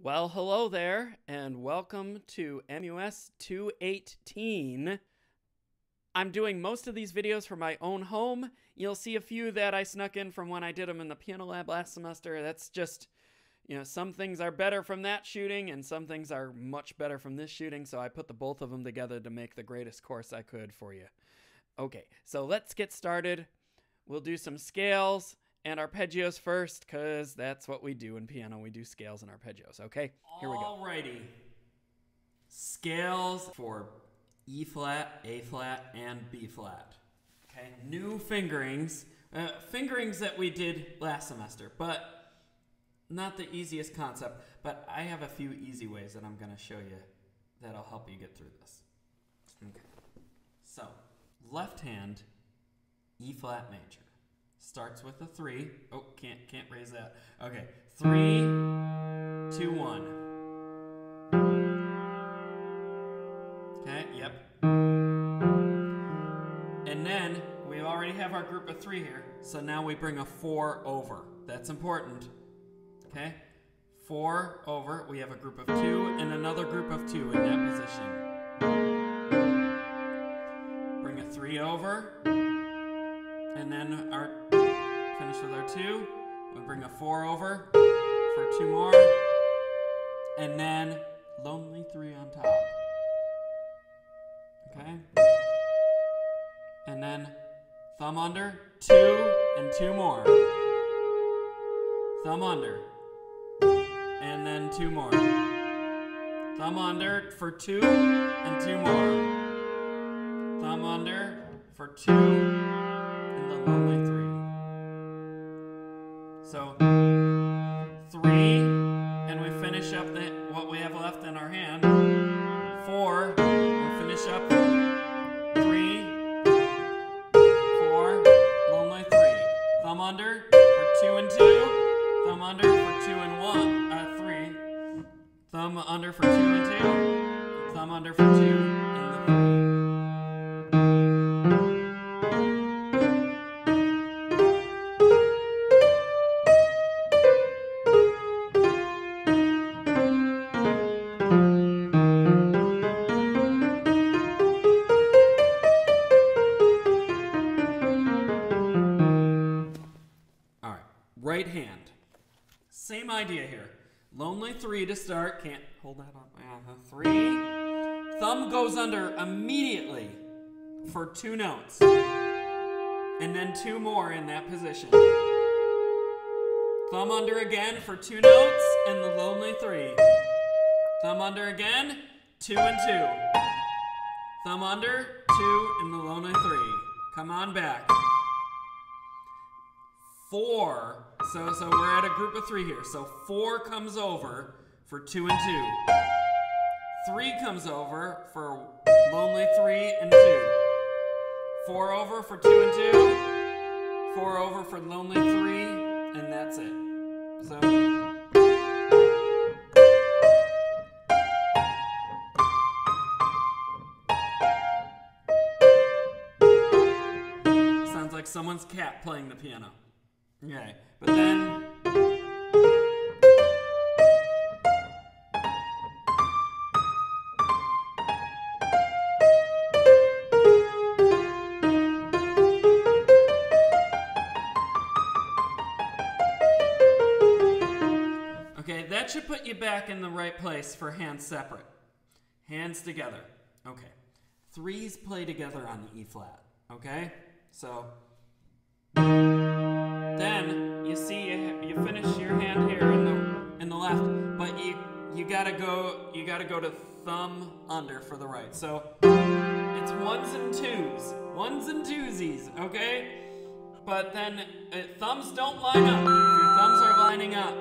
Well, hello there, and welcome to MUS 218. I'm doing most of these videos from my own home. You'll see a few that I snuck in from when I did them in the piano lab last semester. That's just, some things are better from that shooting, and some things are much better from this shooting, so I put the both of them together to make the greatest course I could for you. Okay, so let's get started. We'll do some scales and arpeggios first, because that's what we do in piano. We do scales and arpeggios, okay? Here we go. Alrighty. Scales for E flat, A flat, and B flat. Okay, new fingerings. Fingerings that we did last semester, but not the easiest concept. But I have a few easy ways that I'm going to show you that'll help you get through this. Okay, so left hand, E flat major. Starts with a 3. Oh, can't raise that. Okay, 3, 2, 1. Okay, yep. And then we already have our group of 3 here, so now we bring a 4 over. That's important. Okay, 4 over. We have a group of 2 and another group of 2 in that position. Bring a 3 over, and then finish with our 2. We bring a 4 over for 2 more, and then lonely 3 on top. Okay? And then thumb under, 2 and 2 more. Thumb under, and then 2 more. Thumb under for 2 and 2 more. Thumb under for 2 and the lonely 3. So 3, and we finish up what we have left in our hand. 4, we finish up 3, 4, lonely 3. Thumb under for 2 and 2. Thumb under for 2 and 3. Thumb under for 2 and 2. Thumb under for 2 and the 3. Right hand. Same idea here. Lonely 3 to start. Can't hold that up. 3. Thumb goes under immediately for 2 notes. And then 2 more in that position. Thumb under again for 2 notes and the lonely 3. Thumb under again, 2 and 2. Thumb under, 2 and the lonely 3. Come on back. 4, so we're at a group of 3 here. So 4 comes over for 2 and 2. 3 comes over for lonely 3 and 2. 4 over for 2 and 2. 4 over for lonely 3, and that's it. So sounds like someone's cat playing the piano. Okay, but then okay, that should put you back in the right place for hands separate. Hands together. Okay. 3s play together on the E flat. Okay? So then you see you finish your hand here in the left, but you gotta go to thumb under for the right. So it's 1s and 2s, 1s and 2sies, okay? But then thumbs don't line up. If your thumbs are lining up,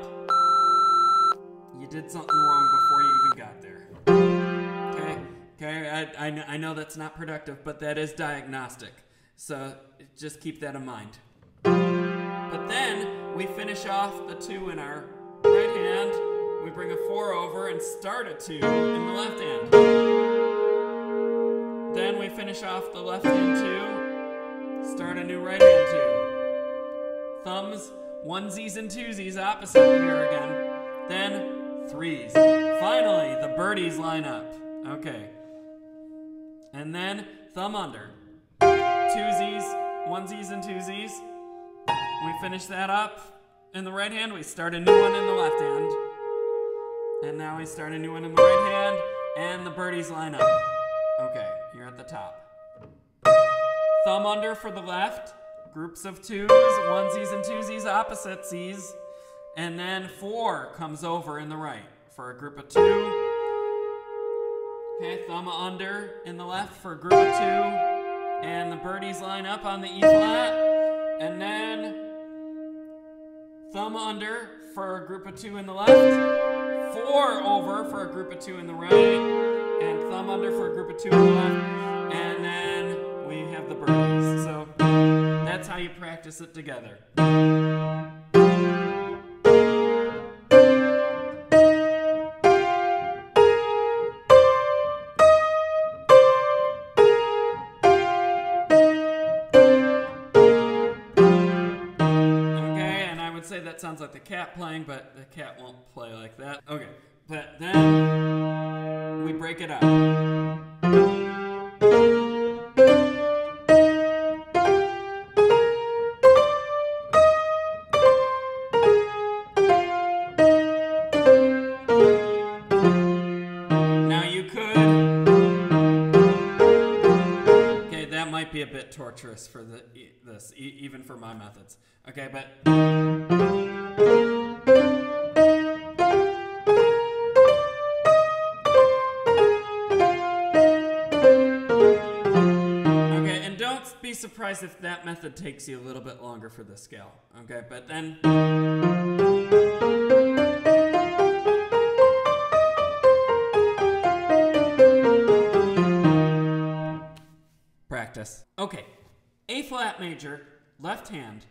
you did something wrong before you even got there. Okay. I know that's not productive, but that is diagnostic. So just keep that in mind. But then we finish off the 2 in our right hand. We bring a 4 over and start a 2 in the left hand. Then we finish off the left hand 2. Start a new right hand 2. Thumbs, 1sies and 2sies opposite here again. Then threes. Finally, the birdies line up. Okay. And then thumb under. Twosies, onesies, and twosies. We finish that up in the right hand. We start a new one in the left hand. And now we start a new one in the right hand. And the birdies line up. Okay, you're at the top. Thumb under for the left. Groups of twos, onesies, and twosies, opposite Cs. And then 4 comes over in the right for a group of 2. Okay, thumb under in the left for a group of 2. And the birdies line up on the E flat. And then thumb under for a group of 2 in the left. 4 over for a group of 2 in the right. And thumb under for a group of 2 in the left. And then we have the birdies. So that's how you practice it together. That sounds like the cat playing, but the cat won't play like that. Okay, but then we break it up. Now you could... Okay, that might be a bit torturous for this, even for my methods. Okay, but... Be surprised if that method takes you a little bit longer for this scale. Okay, but then practice. Okay, A flat major, left hand,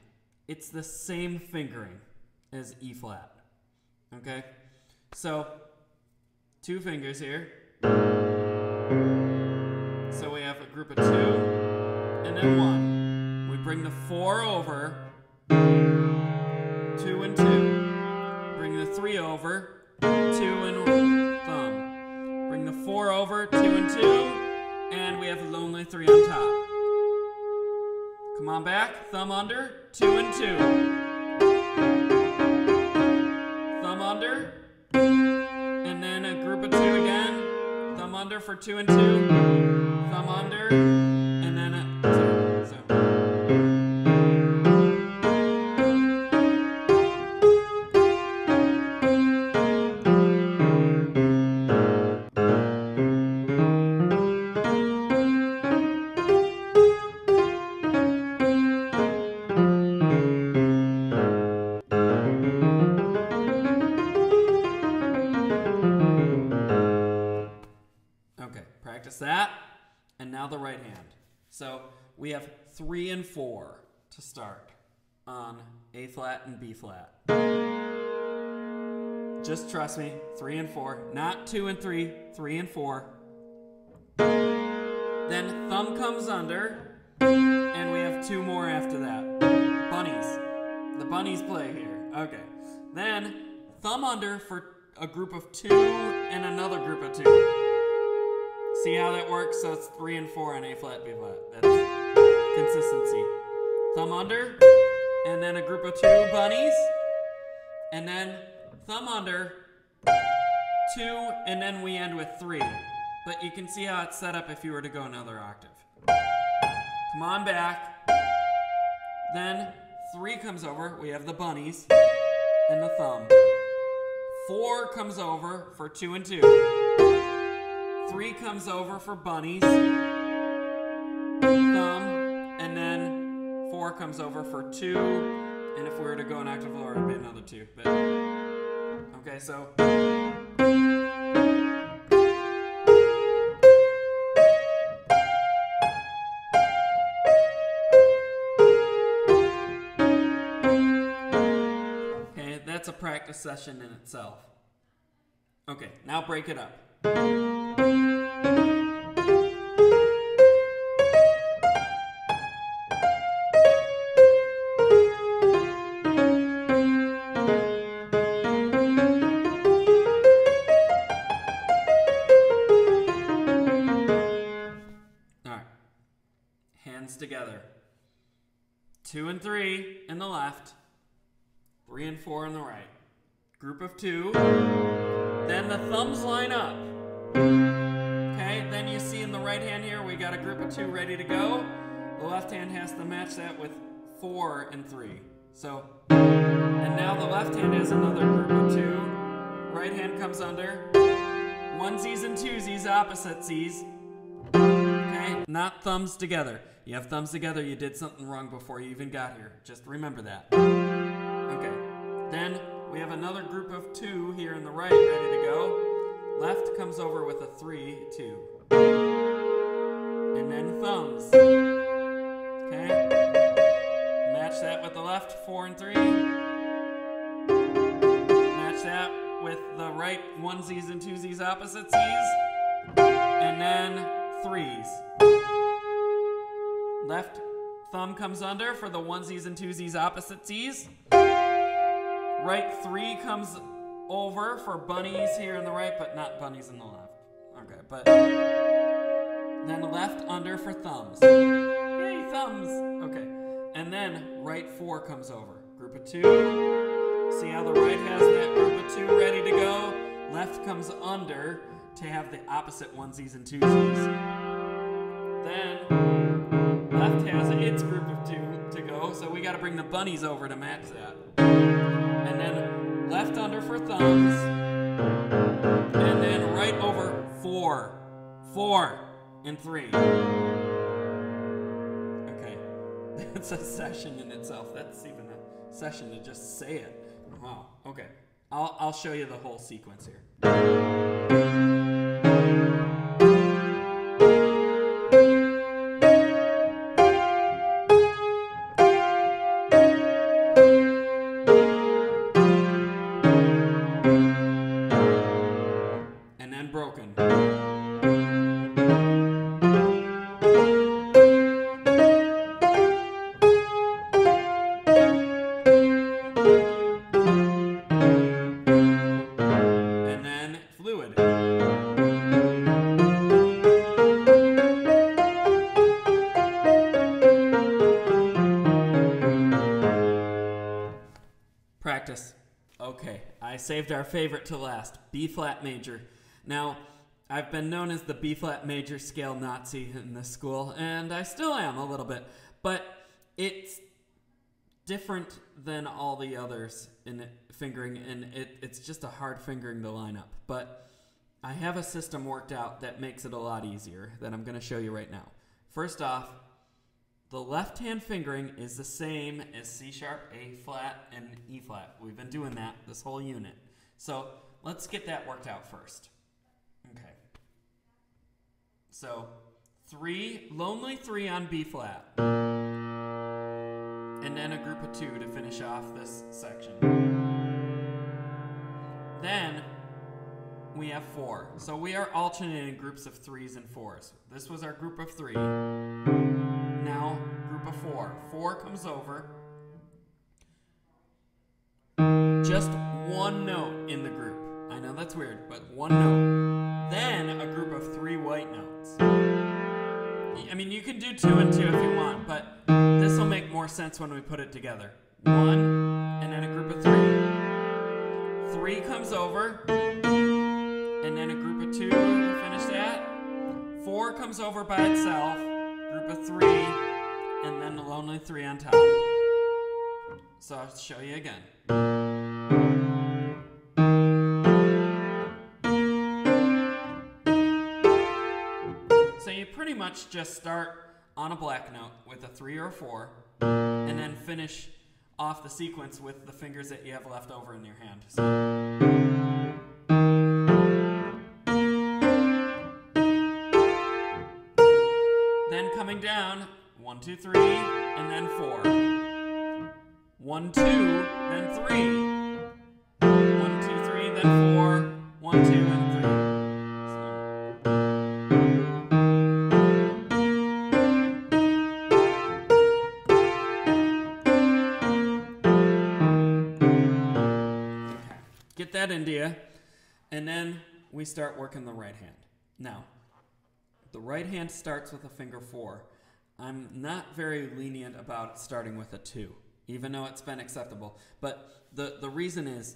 it's the same fingering as E flat. Okay, so 2 fingers here. So we have a group of 2. And then 1. We bring the 4 over, 2 and 2. Bring the 3 over, 2 and thumb. Bring the 4 over, 2 and 2, and we have a lonely 3 on top. Come on back, thumb under, 2 and 2. Thumb under, and then a group of 2 again. Thumb under for 2 and 2. Thumb under, and then a that, and now the right hand. So we have 3 and 4 to start on A flat and B flat. Just trust me, 3 and 4, not 2 and 3, 3 and 4. Then thumb comes under, and we have 2 more after that. Bunnies. The bunnies play here. Okay. Then thumb under for a group of 2 and another group of 2. See how that works? So it's 3 and 4 on A flat, B flat. That's consistency. Thumb under, and then a group of 2 bunnies, and then thumb under, 2, and then we end with 3. But you can see how it's set up if you were to go another octave. Come on back. Then 3 comes over, we have the bunnies, and the thumb. 4 comes over for 2 and 2. 3 comes over for bunnies, thumb, and then 4 comes over for 2, and if we were to go an octave lower, it would be another 2. But, okay, so... Okay, that's a practice session in itself. Okay, now break it up. 2 and 3 in the left, 3 and 4 in the right. Group of 2. Then the thumbs line up. Okay, then you see in the right hand here, we got a group of 2 ready to go. The left hand has to match that with 4 and 3. So, and now the left hand has another group of 2. Right hand comes under. Onesies and twosies, opposite Cs. Okay, not thumbs together. You have thumbs together, you did something wrong before you even got here. Just remember that. Okay, then we have another group of 2 here in the right, ready to go. Left comes over with a 3, 2. And then thumbs. Okay, match that with the left, 4 and 3. Match that with the right, onesies and twosies, opposite Cs. And then 3s. Left thumb comes under for the onesies and twosies, opposite Cs. Right 3 comes over for bunnies here in the right, but not bunnies in the left. Okay, but then left under for thumbs. Yay, thumbs! Okay, and then right 4 comes over. Group of 2. See how the right has that group of 2 ready to go? Left comes under to have the opposite onesies and twosies. Then left has its group of 2 to go, so we got to bring the bunnies over to match that. And then left under for thumbs. And then right over 4. 4 and 3. Okay. That's a session in itself. That's even a session to just say it. Wow. Okay. I'll show you the whole sequence here. Broken. And then fluid. Practice. Okay, I saved our favorite to last, B flat major. Now, I've been known as the B flat major scale Nazi in this school, and I still am a little bit, but it's different than all the others in fingering, and it's just a hard fingering to line up. But I have a system worked out that makes it a lot easier that I'm going to show you right now. First off, the left hand fingering is the same as C sharp, A flat, and E flat. We've been doing that this whole unit. So let's get that worked out first. Okay. So 3, lonely 3 on B flat. And then a group of 2 to finish off this section. Then we have 4. So we are alternating groups of 3s and 4s. This was our group of 3. Now group of 4. 4 comes over. Just one note in the group. I know that's weird, but one note. Then a group of 3 white notes. I mean, you can do 2 and 2 if you want, but this will make more sense when we put it together. 1, and then a group of 3. 3 comes over, and then a group of 2 to finish that. 4 comes over by itself, group of 3, and then the lonely 3 on top. So I'll show you again. So you pretty much just start on a black note with a 3 or a 4, and then finish off the sequence with the fingers that you have left over in your hand. So. Then coming down, 1, 2, 3, and then 4. 1, 2, then 3. 1, 2, 3, then 4. 1, 2, and 3. Get that into you, and then we start working the right hand. Now, the right hand starts with a finger 4. I'm not very lenient about starting with a 2, even though it's been acceptable. But the reason is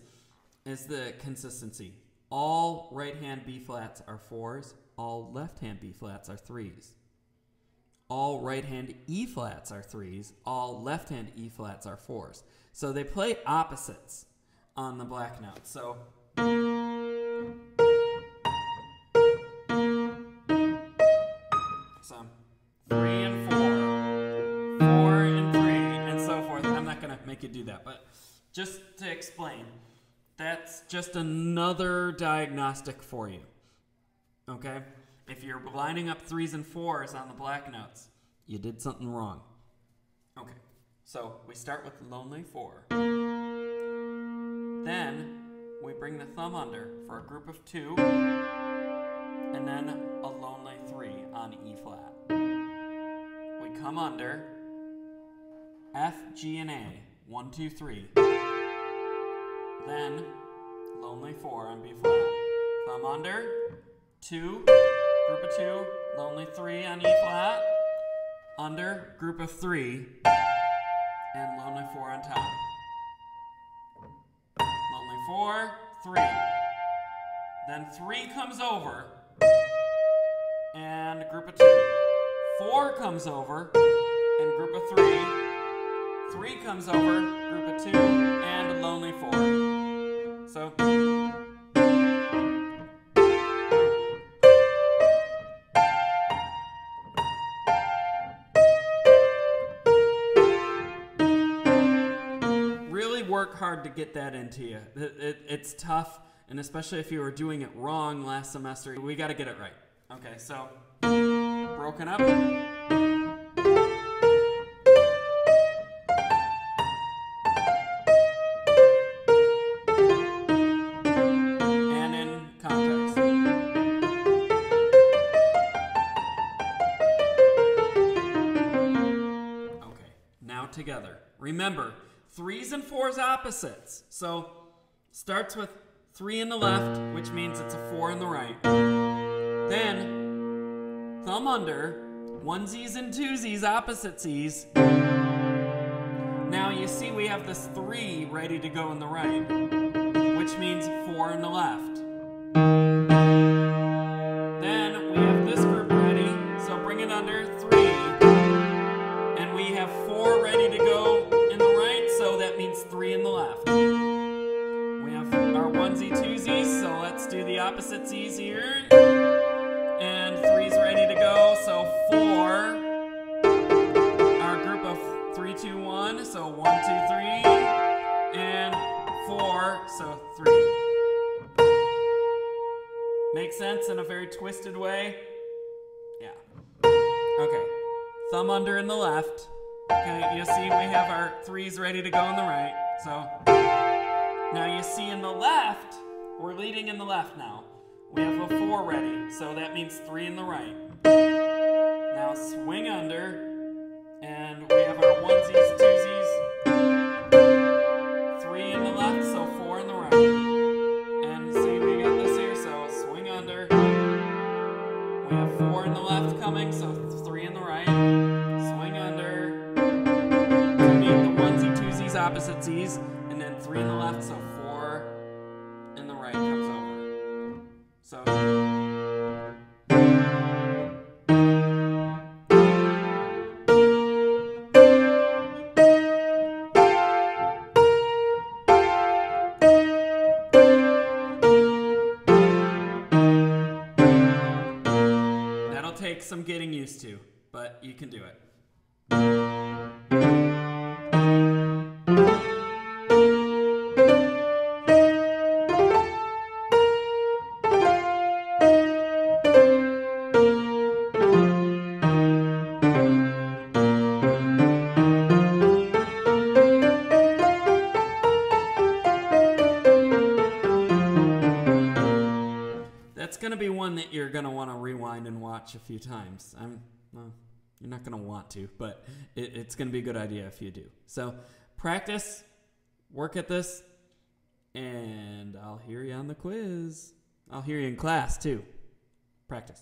the consistency. All right-hand B flats are 4s. All left-hand B flats are 3s. All right-hand E flats are 3s. All left-hand E flats are 4s. So they play opposites on the black note. So some 3 and 4, 4 and 3, and so forth. I'm not going to make you do that, but just to explain, that's just another diagnostic for you, okay? If you're lining up 3s and 4s on the black notes, you did something wrong. Okay, so we start with lonely 4. Then we bring the thumb under for a group of 2, and then a lonely 3 on E flat. We come under F, G, and A, 1, 2, 3. Then lonely 4 on B flat. Thumb under, 2, group of 2, lonely 3 on E flat, under, group of 3, and lonely 4 on top. Lonely 4, 3. Then 3 comes over, and group of 2. 4 comes over, and group of 3. 3 comes over, group of 2, and lonely 4. So really work hard to get that into you. It's tough, and especially if you were doing it wrong last semester, we got to get it right. Okay, so broken up. And in context. Okay, now together. Remember, 3s and 4s opposites. So starts with 3 in the left, which means it's a 4 in the right. Then thumb under, 1s and 2s, opposite Cs. Now you see we have this 3 ready to go in the right, which means 4 in the left. Then we have this group ready, so bring it under 3. And we have 4 ready to go in the right, so that means 3 in the left. We have our 1s, 2s, so let's do the opposite Cs here. And 3's ready to go, so 4. Our group of 3, 2, 1, so 1, 2, 3. And 4, so 3. Makes sense in a very twisted way? Yeah. Okay. Thumb under in the left. Okay, you see we have our 3's ready to go in the right. So now you see in the left, we're leading in the left now. We have a 4 ready, so that means 3 in the right. Now swing under, and we have our 1s, 2s, 3 in the left, so 4 in the right. And see, we got this here, so swing under. We have 4 in the left coming, so 3 in the right. Swing under. To meet the 1s, 2s, opposite Cs, and then 3 in the left, so 4 in the right comes over. So that'll take some getting used to, but you can do it. That's going to be one that you're going to want to rewind and watch a few times. Well, you're not going to want to, but it's going to be a good idea if you do. So practice, work at this, and I'll hear you on the quiz. I'll hear you in class too. Practice.